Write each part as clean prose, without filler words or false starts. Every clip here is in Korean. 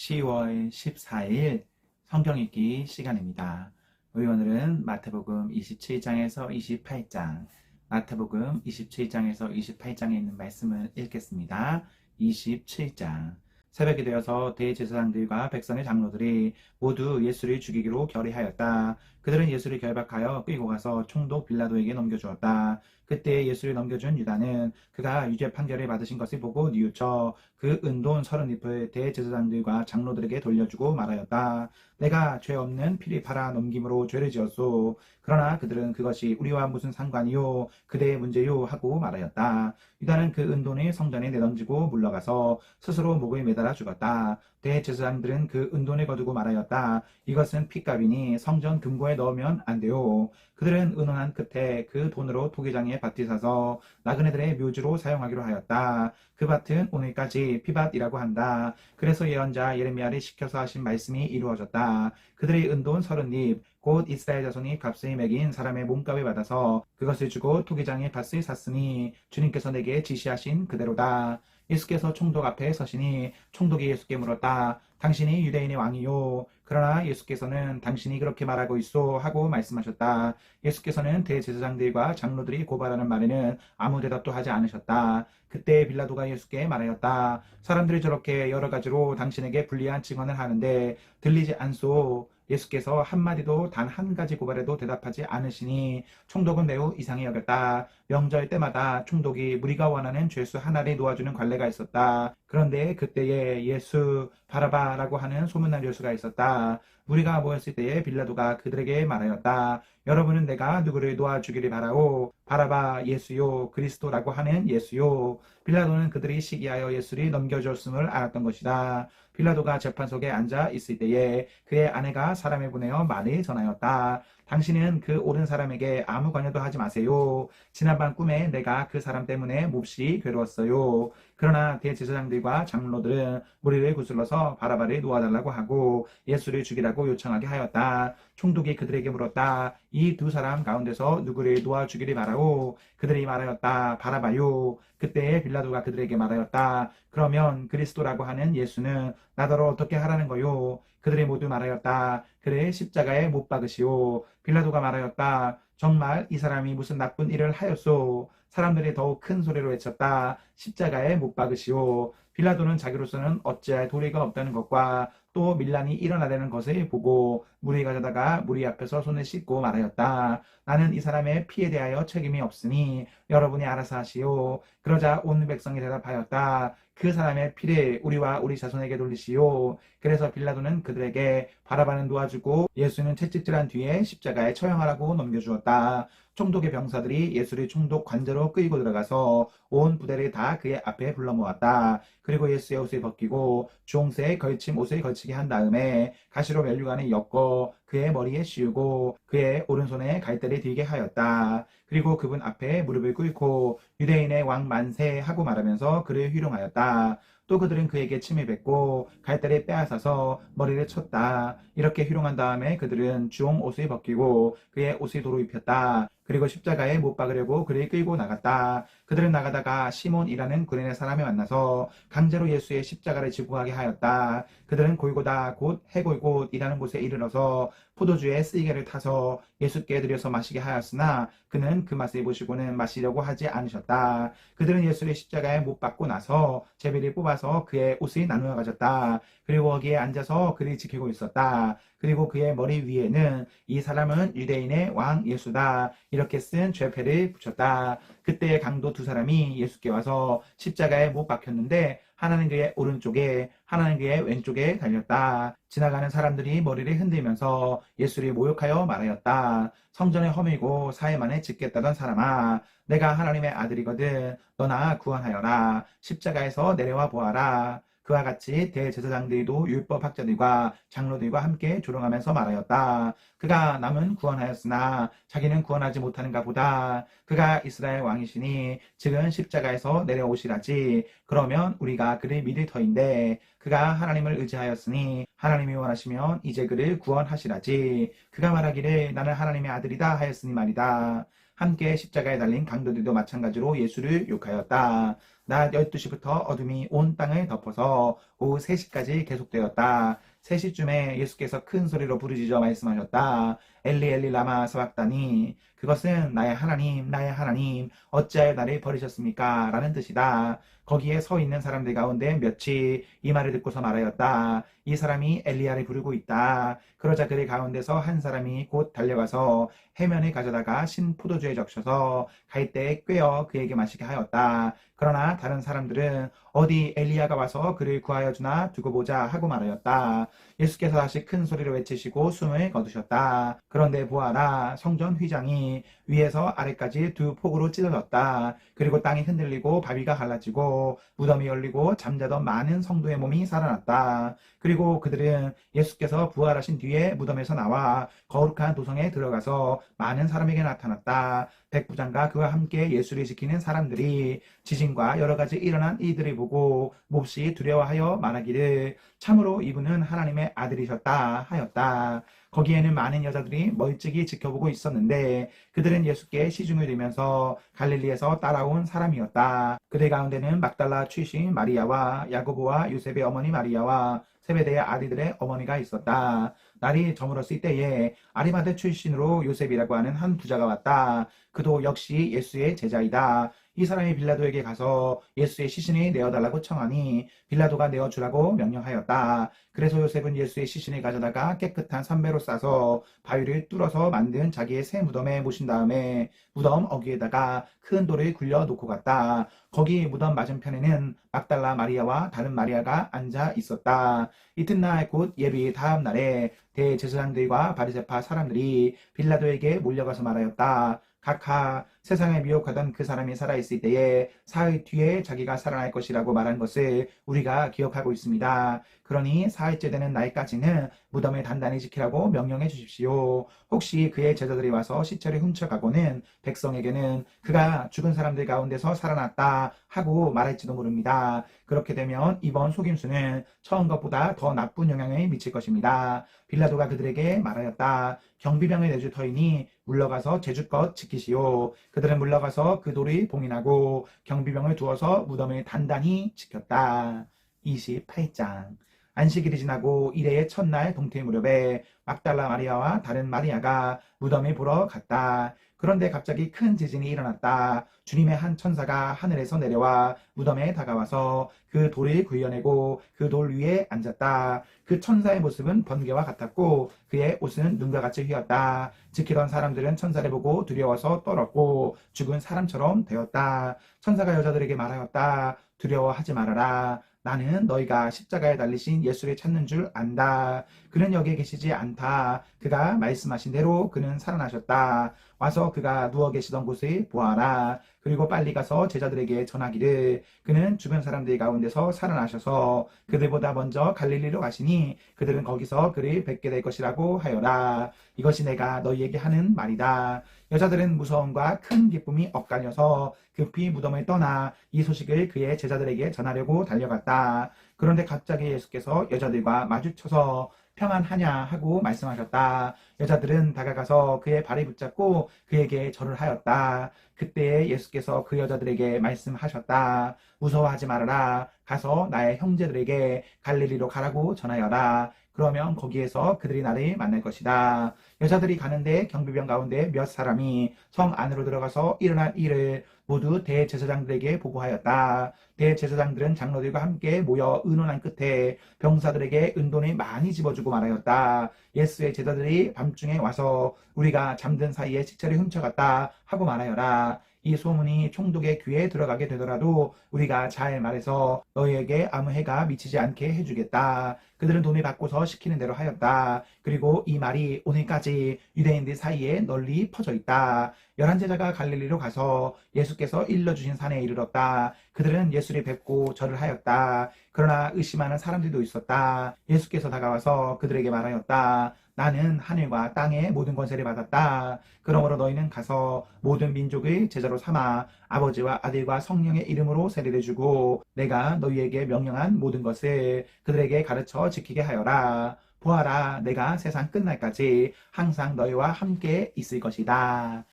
10월 14일 성경 읽기 시간입니다. 우리 오늘은 마태복음 27장에서 28장, 마태복음 27장에서 28장에 있는 말씀을 읽겠습니다. 27장. 새벽이 되어서 대제사장들과 백성의 장로들이 모두 예수를 죽이기로 결의하였다. 그들은 예수를 결박하여 끌고 가서 총독 빌라도에게 넘겨주었다. 그때 예수를 넘겨준 유다는 그가 유죄 판결을 받으신 것을 보고 뉘우쳐 그 은돈 30잎을 대제사장들과 장로들에게 돌려주고 말하였다. 내가 죄 없는 피를 팔아 넘김으로 죄를 지었소. 그러나 그들은 그것이 우리와 무슨 상관이요? 그대의 문제요? 하고 말하였다. 유다는 그 은돈을 성전에 내던지고 물러가서 스스로 목을 매달아 죽었다. 대제사장들은 그 은돈을 거두고 말하였다. 이것은 핏값이니 성전 금고에 넣으면 안 돼요. 그들은 의논한 끝에 그 돈으로 토기장에 밭을 사서 나그네들의 묘지로 사용하기로 하였다. 그 밭은 오늘까지 피밭이라고 한다. 그래서 예언자 예레미야를 시켜서 하신 말씀이 이루어졌다. 그들의 은돈 30잎 곧 이스라엘 자손이 값을 매긴 사람의 몸값을 받아서 그것을 주고 토기장의 밭을 샀으니 주님께서 내게 지시하신 그대로다. 예수께서 총독 앞에 서시니 총독이 예수께 물었다. 당신이 유대인의 왕이요? 그러나 예수께서는 당신이 그렇게 말하고 있소 하고 말씀하셨다. 예수께서는 대제사장들과 장로들이 고발하는 말에는 아무 대답도 하지 않으셨다. 그때 빌라도가 예수께 말하였다. 사람들이 저렇게 여러 가지로 당신에게 불리한 증언을 하는데 들리지 않소. 예수께서 한마디도 단 한 가지 고발에도 대답하지 않으시니 총독은 매우 이상히 여겼다. 명절 때마다 총독이 무리가 원하는 죄수 하나를 놓아주는 관례가 있었다. 그런데 그때에 예수 바라바라고 하는 소문난 죄수가 있었다. 무리가 모였을 때에 빌라도가 그들에게 말하였다. 여러분은 내가 누구를 놓아주기를 바라오? 바라바 예수요, 그리스도라고 하는 예수요. 빌라도는 그들이 시기하여 예수를 넘겨줬음을 알았던 것이다. 빌라도가 재판석에 앉아 있을 때에 그의 아내가 사람을 보내어 말을 전하였다. 당신은 그 옳은 사람에게 아무 관여도 하지 마세요. 지난밤 꿈에 내가 그 사람 때문에 몹시 괴로웠어요. 그러나 대제사장들과 장로들은 무리를 구슬러서 바라바를 놓아달라고 하고 예수를 죽이라고 요청하게 하였다. 총독이 그들에게 물었다. 이 두 사람 가운데서 누구를 놓아주기를 바라오? 그들이 말하였다. 바라바요. 그때 빌라도가 그들에게 말하였다. 그러면 그리스도라고 하는 예수는 나더러 어떻게 하라는 거요? 그들이 모두 말하였다. 그를 십자가에 못 박으시오. 빌라도가 말하였다. 정말 이 사람이 무슨 나쁜 일을 하였소? 사람들이 더욱 큰 소리로 외쳤다. 십자가에 못 박으시오. 빌라도는 자기로서는 어찌할 도리가 없다는 것과 또 밀란이 일어나려는 것을 보고 무리 가져다가 무리 앞에서 손을 씻고 말하였다. 나는 이 사람의 피에 대하여 책임이 없으니 여러분이 알아서 하시오. 그러자 온 백성이 대답하였다. 그 사람의 피를 우리와 우리 자손에게 돌리시오. 그래서 빌라도는 그들에게 바라바는 놓아주고 예수는 채찍질한 뒤에 십자가에 처형하라고 넘겨주었다. 총독의 병사들이 예수를 총독 관저로 끌고 들어가서 온 부대를 다 그의 앞에 불러 모았다. 그리고 예수의 옷을 벗기고 주홍색 걸침 옷을 걸치게 한 다음에 가시로 면류관을 엮어 그의 머리에 씌우고 그의 오른손에 갈대를 들게 하였다. 그리고 그분 앞에 무릎을 꿇고 유대인의 왕 만세 하고 말하면서 그를 희롱하였다. 또 그들은 그에게 침을 뱉고 갈대를 빼앗아서 머리를 쳤다. 이렇게 희롱한 다음에 그들은 주홍 옷을 벗기고 그의 옷을 도로 입혔다. 그리고 십자가에 못 박으려고 그를 끌고 나갔다. 그들은 나가다가 시몬이라는 구레네 사람을 만나서 강제로 예수의 십자가를 지고 가게 하였다. 그들은 골고다 곧 해골곳이라는 곳에 이르러서 포도주에 쓰이개를 타서 예수께 드려서 마시게 하였으나 그는 그 맛을 보시고는 마시려고 하지 않으셨다. 그들은 예수를 십자가에 못 박고 나서 제비를 뽑아서 그의 옷을 나누어 가졌다. 그리고 거기에 앉아서 그를 지키고 있었다. 그리고 그의 머리 위에는 이 사람은 유대인의 왕 예수다 이렇게 쓴 죄패를 붙였다. 그때 강도 두 사람이 예수께 와서 십자가에 못 박혔는데 하나는 그의 오른쪽에 하나는 그의 왼쪽에 달렸다. 지나가는 사람들이 머리를 흔들면서 예수를 모욕하여 말하였다. 성전에 허물고 4일 만에 짓겠다던 사람아, 내가 하나님의 아들이거든 너나 구원하여라. 십자가에서 내려와 보아라. 그와 같이 대제사장들도 율법학자들과 장로들과 함께 조롱하면서 말하였다. 그가 남은 구원하였으나 자기는 구원하지 못하는가 보다. 그가 이스라엘 왕이시니 지금 십자가에서 내려오시라지. 그러면 우리가 그를 믿을 터인데 그가 하나님을 의지하였으니 하나님이 원하시면 이제 그를 구원하시라지. 그가 말하기를 나는 하나님의 아들이다 하였으니 말이다. 함께 십자가에 달린 강도들도 마찬가지로 예수를 욕하였다. 낮 12시부터 어둠이 온 땅을 덮어서 오후 3시까지 계속되었다. 3시쯤에 예수께서 큰 소리로 부르짖어 말씀하셨다. 엘리 엘리 라마 사박다니. 그것은 나의 하나님 어찌하여 나를 버리셨습니까? 라는 뜻이다. 거기에 서 있는 사람들 가운데 몇이 이 말을 듣고서 말하였다. 이 사람이 엘리야를 부르고 있다. 그러자 그들 가운데서 한 사람이 곧 달려가서 해면을 가져다가 신 포도주에 적셔서 갈대에 꿰어 그에게 마시게 하였다. 그러나 다른 사람들은 어디 엘리야가 와서 그를 구하여 주나 두고 보자 하고 말하였다. 예수께서 다시 큰 소리로 외치시고 숨을 거두셨다. 그런데 보아라, 성전 휘장이 위에서 아래까지 두 폭으로 찢어졌다. 그리고 땅이 흔들리고 바위가 갈라지고 무덤이 열리고 잠자던 많은 성도의 몸이 살아났다. 그리고 그들은 예수께서 부활하신 뒤에 무덤에서 나와 거룩한 도성에 들어가서 많은 사람에게 나타났다. 백부장과 그와 함께 예수를 지키는 사람들이 지진과 여러 가지 일어난 이들을 보고 몹시 두려워하여 말하기를 참으로 이분은 하나님의 아들이셨다 하였다. 거기에는 많은 여자들이 멀찍이 지켜보고 있었는데 그들은 예수께 시중을 들면서 갈릴리에서 따라온 사람이었다. 그들 가운데는 막달라 출신 마리아와 야고보와 요셉의 어머니 마리아와 세베대의 아들들의 어머니가 있었다. 날이 저물었을 때에 아리마대 출신으로 요셉이라고 하는 한 부자가 왔다. 그도 역시 예수의 제자이다. 이 사람이 빌라도에게 가서 예수의 시신을 내어달라고 청하니 빌라도가 내어주라고 명령하였다. 그래서 요셉은 예수의 시신을 가져다가 깨끗한 삼배로 싸서 바위를 뚫어서 만든 자기의 새 무덤에 모신 다음에 무덤 어귀에다가 큰 돌을 굴려 놓고 갔다. 거기 무덤 맞은편에는 막달라 마리아와 다른 마리아가 앉아 있었다. 이튿날 곧 예비 다음 날에 대제사장들과 바리새파 사람들이 빌라도에게 몰려가서 말하였다. 각하, 세상에 미혹하던 그 사람이 살아있을 때에 사흘 뒤에 자기가 살아날 것이라고 말한 것을 우리가 기억하고 있습니다. 그러니 사흘째 되는 날까지는 무덤을 단단히 지키라고 명령해 주십시오. 혹시 그의 제자들이 와서 시체를 훔쳐가고는 백성에게는 그가 죽은 사람들 가운데서 살아났다 하고 말할지도 모릅니다. 그렇게 되면 이번 속임수는 처음 것보다 더 나쁜 영향을 미칠 것입니다. 빌라도가 그들에게 말하였다. 경비병을 내줄 터이니 물러가서 제주껏 지키시오. 그들은 물러가서 그 돌을 봉인하고 경비병을 두어서 무덤을 단단히 지켰다. 28장. 안식일이 지나고 이래의 첫날 동태 무렵에 막달라 마리아와 다른 마리아가 무덤을 보러 갔다. 그런데 갑자기 큰 지진이 일어났다. 주님의 한 천사가 하늘에서 내려와 무덤에 다가와서 그 돌을 구해내고 그 돌 위에 앉았다. 그 천사의 모습은 번개와 같았고 그의 옷은 눈과 같이 휘었다. 지키던 사람들은 천사를 보고 두려워서 떨었고 죽은 사람처럼 되었다. 천사가 여자들에게 말하였다. 두려워하지 말아라. 나는 너희가 십자가에 달리신 예수를 찾는 줄 안다. 그는 여기에 계시지 않다. 그가 말씀하신 대로 그는 살아나셨다. 와서 그가 누워 계시던 곳을 보아라. 그리고 빨리 가서 제자들에게 전하기를 그는 주변 사람들 가운데서 살아나셔서 그들보다 먼저 갈릴리로 가시니 그들은 거기서 그를 뵙게 될 것이라고 하여라. 이것이 내가 너희에게 하는 말이다. 여자들은 무서움과 큰 기쁨이 엇갈려서 급히 무덤을 떠나 이 소식을 그의 제자들에게 전하려고 달려갔다. 그런데 갑자기 예수께서 여자들과 마주쳐서 평안하냐 하고 말씀하셨다. 여자들은 다가가서 그의 발을 붙잡고 그에게 절을 하였다. 그때 예수께서 그 여자들에게 말씀하셨다. 무서워하지 말아라. 가서 나의 형제들에게 갈릴리로 가라고 전하여라. 그러면 거기에서 그들이 나를 만날 것이다. 여자들이 가는데 경비병 가운데 몇 사람이 성 안으로 들어가서 일어난 일을 모두 대제사장들에게 보고하였다. 대제사장들은 장로들과 함께 모여 의논한 끝에 병사들에게 은돈을 많이 집어주고 말하였다. 예수의 제자들이 밤중에 와서 우리가 잠든 사이에 식차를 훔쳐갔다 하고 말하여라. 이 소문이 총독의 귀에 들어가게 되더라도 우리가 잘 말해서 너희에게 아무 해가 미치지 않게 해주겠다. 그들은 돈을 받고서 시키는 대로 하였다. 그리고 이 말이 오늘까지 유대인들 사이에 널리 퍼져 있다. 11제자가 갈릴리로 가서 예수께서 일러주신 산에 이르렀다. 그들은 예수를 뵙고 절을 하였다. 그러나 의심하는 사람들도 있었다. 예수께서 다가와서 그들에게 말하였다. 나는 하늘과 땅의 모든 권세를 받았다. 그러므로 너희는 가서 모든 민족의 제자로 삼아 아버지와 아들과 성령의 이름으로 세례를 주고 내가 너희에게 명령한 모든 것을 그들에게 가르쳐 지키게 하여라. 보아라, 내가 세상 끝날까지 항상 너희와 함께 있을 것이다.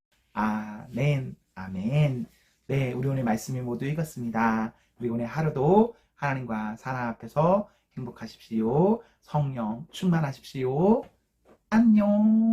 아멘. 아멘. 네, 우리 오늘 말씀이 모두 읽었습니다. 우리 오늘 하루도 하나님과 사랑 앞에서 행복하십시오. 성령 충만하십시오. 안녕.